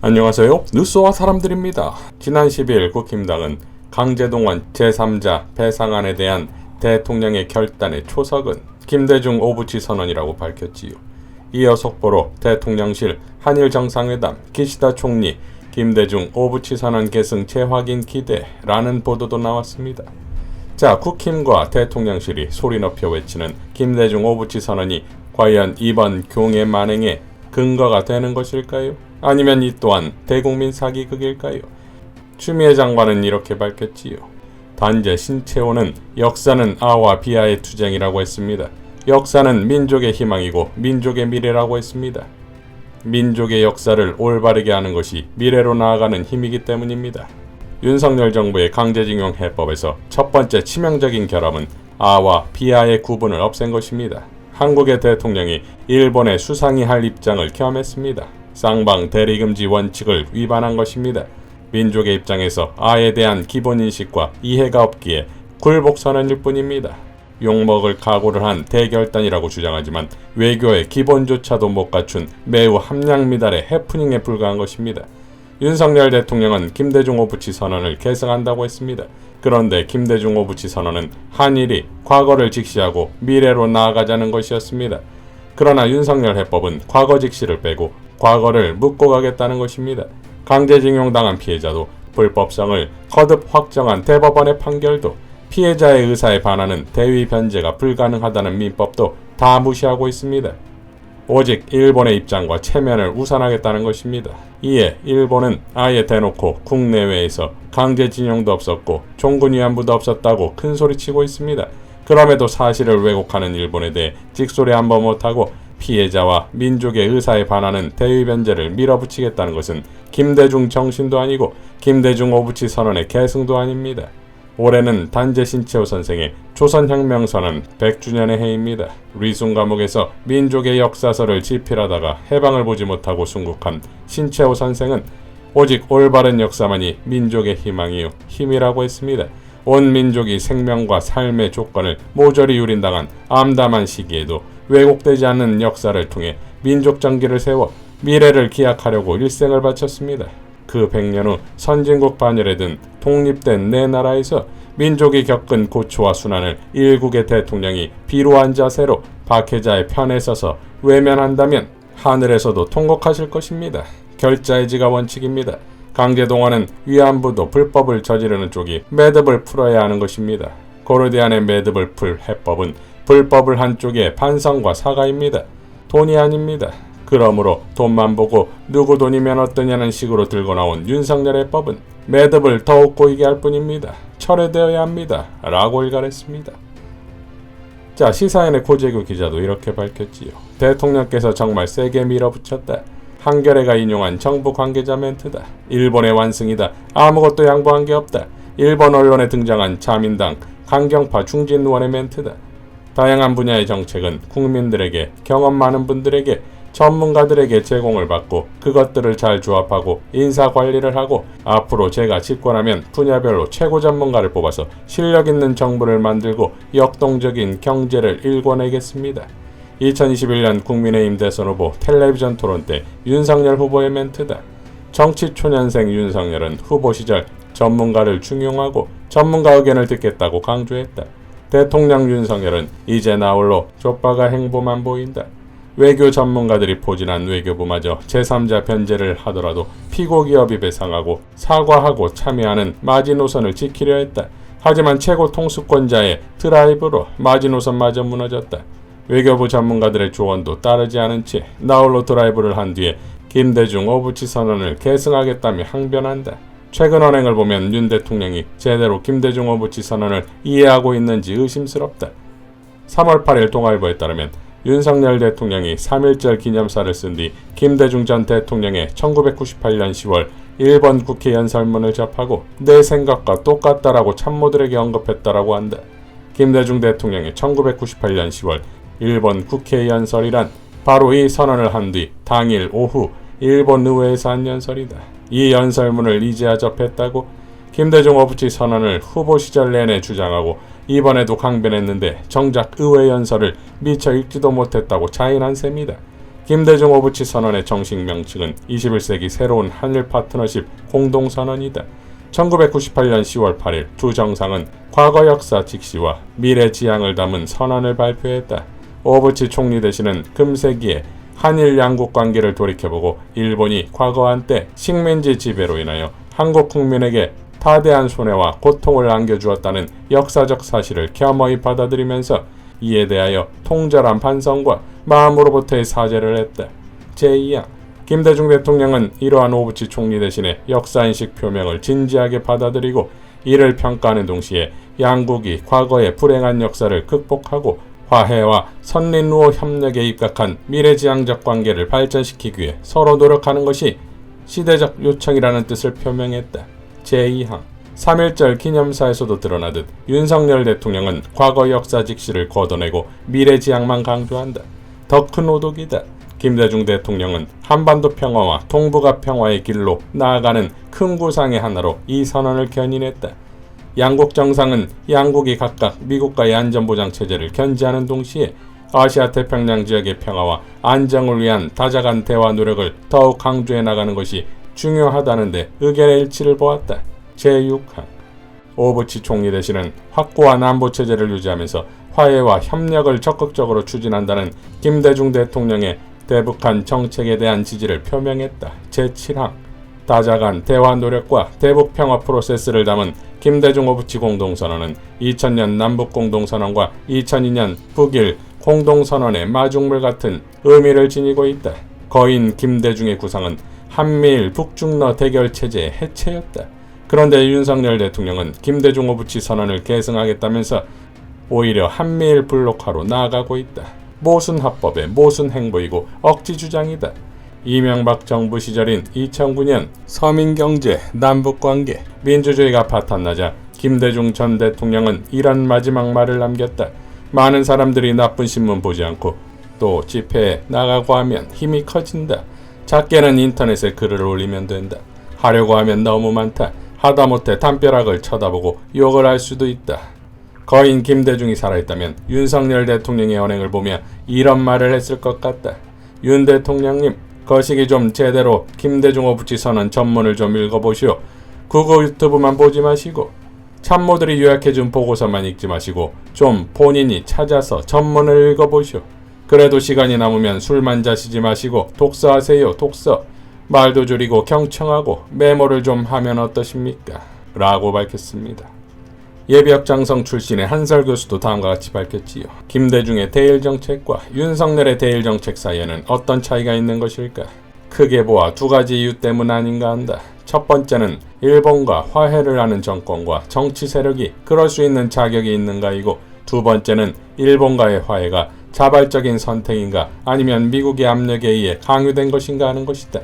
안녕하세요. 뉴스와 사람들입니다. 지난 12일 국힘당은 강제동원 제3자 배상안에 대한 대통령의 결단의 초석은 김대중 오부치 선언이라고 밝혔지요. 이어 속보로 대통령실 한일 정상회담 기시다 총리 김대중 오부치 선언 계승 재확인 기대라는 보도도 나왔습니다. 자, 국힘과 대통령실이 소리 높여 외치는 김대중 오부치 선언이 과연 이번 교계 만행의 근거가 되는 것일까요? 아니면 이 또한 대국민 사기극일까요? 추미애 장관은 이렇게 밝혔지요. 단재 신채호는 역사는 아와 비아의 투쟁이라고 했습니다. 역사는 민족의 희망이고 민족의 미래라고 했습니다. 민족의 역사를 올바르게 하는 것이 미래로 나아가는 힘이기 때문입니다. 윤석열 정부의 강제징용 해법에서 첫 번째 치명적인 결함은 아와 비아의 구분을 없앤 것입니다. 한국의 대통령이 일본의 수상이 할 입장을 겸했습니다. 쌍방 대리금지 원칙을 위반한 것입니다. 민족의 입장에서 아에 대한 기본인식과 이해가 없기에 굴복선언일 뿐입니다. 욕먹을 각오를 한 대결단이라고 주장하지만 외교의 기본조차도 못 갖춘 매우 함량미달의 해프닝에 불과한 것입니다. 윤석열 대통령은 김대중 오부치 선언을 계승한다고 했습니다. 그런데 김대중 오부치 선언은 한일이 과거를 직시하고 미래로 나아가자는 것이었습니다. 그러나 윤석열 해법은 과거 직시를 빼고 과거를 묻고 가겠다는 것입니다. 강제징용당한 피해자도 불법성을 거듭 확정한 대법원의 판결도 피해자의 의사에 반하는 대위 변제가 불가능하다는 민법도 다 무시하고 있습니다. 오직 일본의 입장과 체면을 우선하겠다는 것입니다. 이에 일본은 아예 대놓고 국내외에서 강제징용도 없었고 종군위안부도 없었다고 큰소리치고 있습니다. 그럼에도 사실을 왜곡하는 일본에 대해 찍소리 한번 못하고 피해자와 민족의 의사에 반하는 대위 변제를 밀어붙이겠다는 것은 김대중 정신도 아니고 김대중 오부치 선언의 계승도 아닙니다. 올해는 단재 신채호 선생의 조선혁명선언 100주년의 해입니다. 리순 감옥에서 민족의 역사서를 집필하다가 해방을 보지 못하고 순국한 신채호 선생은 오직 올바른 역사만이 민족의 희망이요 힘이라고 했습니다. 온 민족이 생명과 삶의 조건을 모조리 유린당한 암담한 시기에도 왜곡되지 않는 역사를 통해 민족 정기를 세워 미래를 기약하려고 일생을 바쳤습니다. 그 100년 후 선진국 반열에 든 독립된 내 나라에서 민족이 겪은 고초와 순환을 일국의 대통령이 비루한 자세로 박해자의 편에 서서 외면한다면 하늘에서도 통곡하실 것입니다. 결자해지가 원칙입니다. 강제동원은 위안부도 불법을 저지르는 쪽이 매듭을 풀어야 하는 것입니다. 고르디안의 매듭을 풀 해법은 불법을 한 쪽의 반성과 사과입니다. 돈이 아닙니다. 그러므로 돈만 보고 누구 돈이면 어떠냐는 식으로 들고 나온 윤석열의 법은 매듭을 더욱 꼬이게 할 뿐입니다. 철회되어야 합니다. 라고 일갈했습니다. 자, 시사인의 고재규 기자도 이렇게 밝혔지요. 대통령께서 정말 세게 밀어붙였다. 한겨레가 인용한 정부 관계자 멘트다. 일본의 완승이다. 아무것도 양보한 게 없다. 일본 언론에 등장한 자민당 강경파 중진의원의 멘트다. 다양한 분야의 정책은 국민들에게, 경험 많은 분들에게, 전문가들에게 제공을 받고 그것들을 잘 조합하고 인사관리를 하고 앞으로 제가 집권하면 분야별로 최고 전문가를 뽑아서 실력 있는 정부를 만들고 역동적인 경제를 일궈내겠습니다. 2021년 국민의힘 대선 후보 텔레비전 토론 때 윤석열 후보의 멘트다. 정치 초년생 윤석열은 후보 시절 전문가를 중용하고 전문가 의견을 듣겠다고 강조했다. 대통령 윤석열은 이제 나홀로 족바가 행보만 보인다. 외교 전문가들이 포진한 외교부마저 제3자 변제를 하더라도 피고기업이 배상하고 사과하고 참여하는 마지노선을 지키려 했다. 하지만 최고 통수권자의 드라이브로 마지노선마저 무너졌다. 외교부 전문가들의 조언도 따르지 않은 채 나홀로 드라이브를 한 뒤에 김대중 오부치 선언을 계승하겠다며 항변한다. 최근 언행을 보면 윤 대통령이 제대로 김대중 오부치 선언을 이해하고 있는지 의심스럽다. 3월 8일 동아일보에 따르면 윤석열 대통령이 3.1절 기념사를 쓴 뒤 김대중 전 대통령의 1998년 10월 일본 국회 연설문을 접하고 내 생각과 똑같다라고 참모들에게 언급했다라고 한다. 김대중 대통령의 1998년 10월 일본 국회 연설이란 바로 이 선언을 한 뒤 당일 오후 일본 의회에서 한 연설이다. 이 연설문을 이제야 접했다고? 김대중 오부치 선언을 후보 시절 내내 주장하고 이번에도 강변했는데 정작 의회 연설을 미처 읽지도 못했다고 자인한 셈이다. 김대중 오부치 선언의 정식 명칭은 21세기 새로운 한일 파트너십 공동선언이다. 1998년 10월 8일 두 정상은 과거 역사 직시와 미래 지향을 담은 선언을 발표했다. 오부치 총리 대신은 금세기에 한일 양국 관계를 돌이켜보고 일본이 과거 한때 식민지 지배로 인하여 한국 국민에게 타대한 손해와 고통을 안겨주었다는 역사적 사실을 겸허히 받아들이면서 이에 대하여 통절한 반성과 마음으로부터의 사죄를 했다. 제2항 김대중 대통령은 이러한 오부치 총리 대신에 역사인식 표명을 진지하게 받아들이고 이를 평가하는 동시에 양국이 과거의 불행한 역사를 극복하고 화해와 선린우호 협력에 입각한 미래지향적 관계를 발전시키기 위해 서로 노력하는 것이 시대적 요청이라는 뜻을 표명했다. 제2항 3.1절 기념사에서도 드러나듯 윤석열 대통령은 과거 역사 직시를 걷어내고 미래지향만 강조한다. 더 큰 오독이다. 김대중 대통령은 한반도 평화와 동북아 평화의 길로 나아가는 큰 구상의 하나로 이 선언을 견인했다. 양국 정상은 양국이 각각 미국과의 안전보장 체제를 견지하는 동시에 아시아 태평양 지역의 평화와 안정을 위한 다자간 대화 노력을 더욱 강조해 나가는 것이 중요하다는 데 의견의 일치를 보았다. 제6항 오부치 총리 대신은 확고한 안보체제를 유지하면서 화해와 협력을 적극적으로 추진한다는 김대중 대통령의 대북한 정책에 대한 지지를 표명했다. 제7항 다자간 대화 노력과 대북 평화 프로세스를 담은 김대중 오부치 공동선언은 2000년 남북공동선언과 2002년 북일 공동선언의 마중물 같은 의미를 지니고 있다. 거인 김대중의 구상은 한미일 북중러 대결체제의 해체였다. 그런데 윤석열 대통령은 김대중 오부치 선언을 계승하겠다면서 오히려 한미일 블록화로 나아가고 있다. 모순 합법의 모순 행보이고 억지 주장이다. 이명박 정부 시절인 2009년 서민경제, 남북관계, 민주주의가 파탄나자 김대중 전 대통령은 이런 마지막 말을 남겼다. 많은 사람들이 나쁜 신문 보지 않고 또 집회에 나가고 하면 힘이 커진다. 작게는 인터넷에 글을 올리면 된다. 하려고 하면 너무 많다. 하다못해 담벼락을 쳐다보고 욕을 할 수도 있다. 거인 김대중이 살아있다면 윤석열 대통령의 언행을 보며 이런 말을 했을 것 같다. 윤 대통령님, 거시기 좀 제대로 김대중 오부치 선언 전문을 좀 읽어보시오. 구글 유튜브만 보지 마시고 참모들이 요약해준 보고서만 읽지 마시고 좀 본인이 찾아서 전문을 읽어보시오. 그래도 시간이 남으면 술만 자시지 마시고 독서하세요. 독서. 말도 줄이고 경청하고 메모를 좀 하면 어떠십니까? 라고 밝혔습니다. 예비역장성 출신의 한설 교수도 다음과 같이 밝혔지요. 김대중의 대일정책과 윤석열의 대일정책 사이에는 어떤 차이가 있는 것일까? 크게 보아 두 가지 이유 때문 아닌가 한다. 첫 번째는 일본과 화해를 하는 정권과 정치 세력이 그럴 수 있는 자격이 있는가이고, 두 번째는 일본과의 화해가 자발적인 선택인가 아니면 미국의 압력에 의해 강요된 것인가 하는 것이다.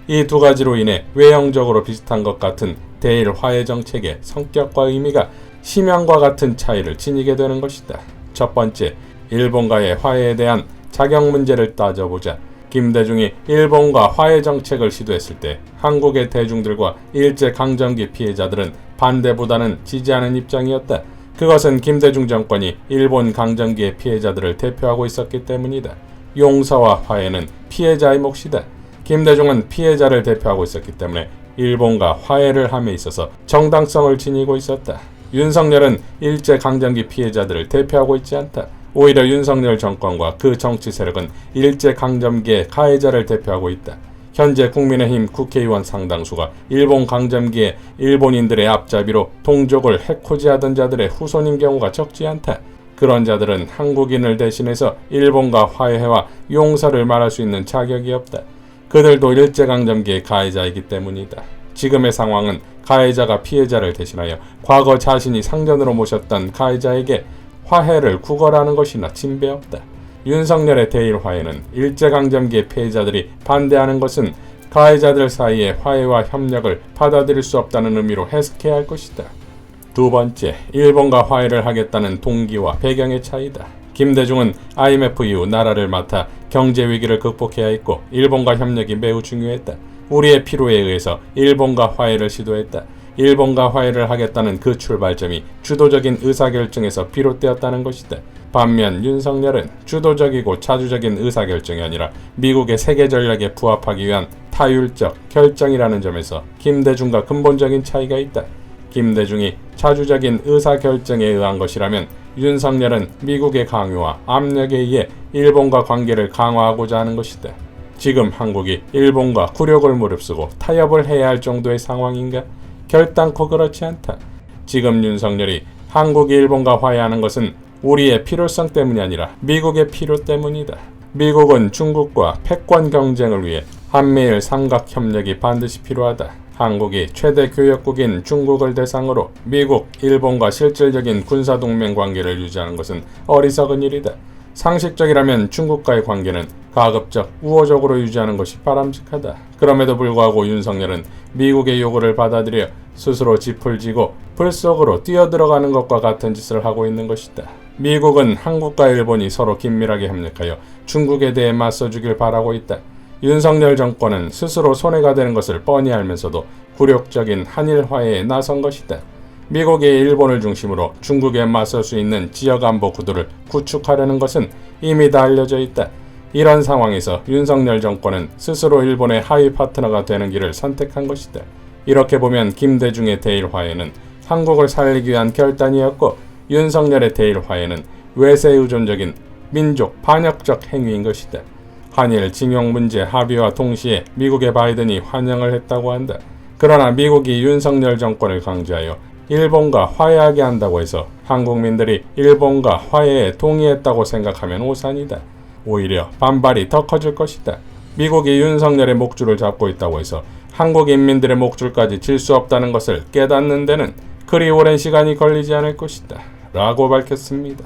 이 두 가지로 인해 외형적으로 비슷한 것 같은 대일 화해 정책의 성격과 의미가 심양과 같은 차이를 지니게 되는 것이다. 첫 번째, 일본과의 화해에 대한 자격 문제를 따져보자. 김대중이 일본과 화해 정책을 시도했을 때 한국의 대중들과 일제강점기 피해자들은 반대보다는 지지하는 입장이었다. 그것은 김대중 정권이 일본 강점기의 피해자들을 대표하고 있었기 때문이다. 용서와 화해는 피해자의 몫이다. 김대중은 피해자를 대표하고 있었기 때문에 일본과 화해를 함에 있어서 정당성을 지니고 있었다. 윤석열은 일제강점기 피해자들을 대표하고 있지 않다. 오히려 윤석열 정권과 그 정치 세력은 일제강점기의 가해자를 대표하고 있다. 현재 국민의힘 국회의원 상당수가 일본 강점기에 일본인들의 앞잡이로 동족을 해코지하던 자들의 후손인 경우가 적지 않다. 그런 자들은 한국인을 대신해서 일본과 화해와 용서를 말할 수 있는 자격이 없다. 그들도 일제강점기의 가해자이기 때문이다. 지금의 상황은 가해자가 피해자를 대신하여 과거 자신이 상전으로 모셨던 가해자에게 화해를 구걸하는 것이나 진배없다. 윤석열의 대일 화해는 일제강점기의 피해자들이 반대하는 것은 가해자들 사이의 화해와 협력을 받아들일 수 없다는 의미로 해석해야 할 것이다. 두 번째, 일본과 화해를 하겠다는 동기와 배경의 차이다. 김대중은 IMF 이후 나라를 맡아 경제 위기를 극복해야 했고 일본과 협력이 매우 중요했다. 우리의 필요에 의해서 일본과 화해를 시도했다. 일본과 화해를 하겠다는 그 출발점이 주도적인 의사결정에서 비롯되었다는 것이다. 반면 윤석열은 주도적이고 자주적인 의사결정이 아니라 미국의 세계 전략에 부합하기 위한 타율적 결정이라는 점에서 김대중과 근본적인 차이가 있다. 김대중이 자주적인 의사결정에 의한 것이라면 윤석열은 미국의 강요와 압력에 의해 일본과 관계를 강화하고자 하는 것이다. 지금 한국이 일본과 굴욕을 무릅쓰고 타협을 해야 할 정도의 상황인가? 결단코 그렇지 않다. 지금 윤석열이 한국이 일본과 화해하는 것은 우리의 필요성 때문이 아니라 미국의 필요 때문이다. 미국은 중국과 패권 경쟁을 위해 한미일 삼각협력이 반드시 필요하다. 한국이 최대 교역국인 중국을 대상으로 미국, 일본과 실질적인 군사동맹 관계를 유지하는 것은 어리석은 일이다. 상식적이라면 중국과의 관계는 가급적 우호적으로 유지하는 것이 바람직하다. 그럼에도 불구하고 윤석열은 미국의 요구를 받아들여 스스로 짚을 지고 불 속으로 뛰어들어가는 것과 같은 짓을 하고 있는 것이다. 미국은 한국과 일본이 서로 긴밀하게 협력하여 중국에 대해 맞서주길 바라고 있다. 윤석열 정권은 스스로 손해가 되는 것을 뻔히 알면서도 굴욕적인 한일 화해에 나선 것이다. 미국이 일본을 중심으로 중국에 맞설 수 있는 지역안보 구도를 구축하려는 것은 이미 다 알려져 있다. 이런 상황에서 윤석열 정권은 스스로 일본의 하위 파트너가 되는 길을 선택한 것이다. 이렇게 보면 김대중의 대일화해는 한국을 살리기 위한 결단이었고 윤석열의 대일화해는 외세 의존적인 민족 반역적 행위인 것이다. 한일 징용 문제 합의와 동시에 미국의 바이든이 환영을 했다고 한다. 그러나 미국이 윤석열 정권을 강제하여 일본과 화해하게 한다고 해서 한국민들이 일본과 화해에 동의했다고 생각하면 오산이다. 오히려 반발이 더 커질 것이다. 미국이 윤석열의 목줄을 잡고 있다고 해서 한국 인민들의 목줄까지 질 수 없다는 것을 깨닫는 데는 그리 오랜 시간이 걸리지 않을 것이다. 라고 밝혔습니다.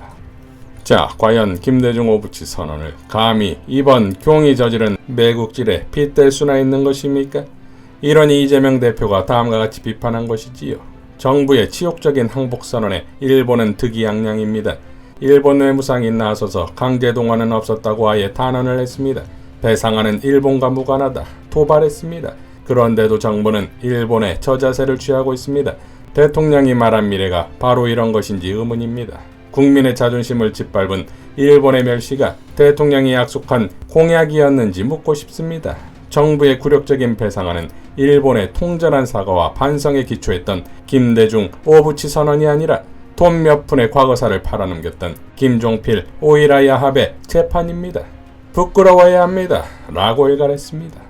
자, 과연 김대중 오부치 선언을 감히 이번 경이 저지른 매국질에 빗댈 수나 있는 것입니까? 이러니 이재명 대표가 다음과 같이 비판한 것이지요. 정부의 치욕적인 항복선언에 일본은 득이양양입니다. 일본 외무상이 나서서 강제 동원은 없었다고 아예 단언을 했습니다. 배상안은 일본과 무관하다 도발했습니다. 그런데도 정부는 일본에 저자세를 취하고 있습니다. 대통령이 말한 미래가 바로 이런 것인지 의문입니다. 국민의 자존심을 짓밟은 일본의 멸시가 대통령이 약속한 공약이었는지 묻고 싶습니다. 정부의 굴욕적인 배상안은 일본의 통절한 사과와 반성에 기초했던 김대중 오부치 선언이 아니라 돈 몇 푼의 과거사를 팔아넘겼던 김종필 오이라 야합의 재판입니다. 부끄러워야 합니다. 라고 일갈했습니다.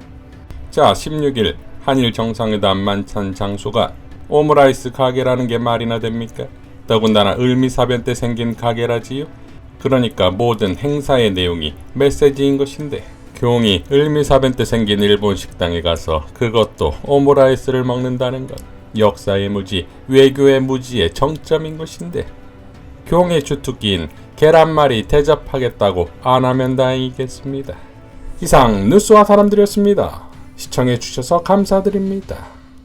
자, 16일 한일 정상회담 만찬 장소가 오므라이스 가게라는 게 말이나 됩니까? 더군다나 을미사변 때 생긴 가게라지요? 그러니까 모든 행사의 내용이 메시지인 것인데 교웅이 을미사변 때 생긴 일본 식당에 가서 그것도 오므라이스를 먹는다는 건 역사의 무지, 외교의 무지의 정점인 것인데 교웅의 주특기인 계란말이 대접하겠다고 안 하면 다행이겠습니다. 이상 뉴스와 사람들이었습니다. 시청해주셔서 감사드립니다.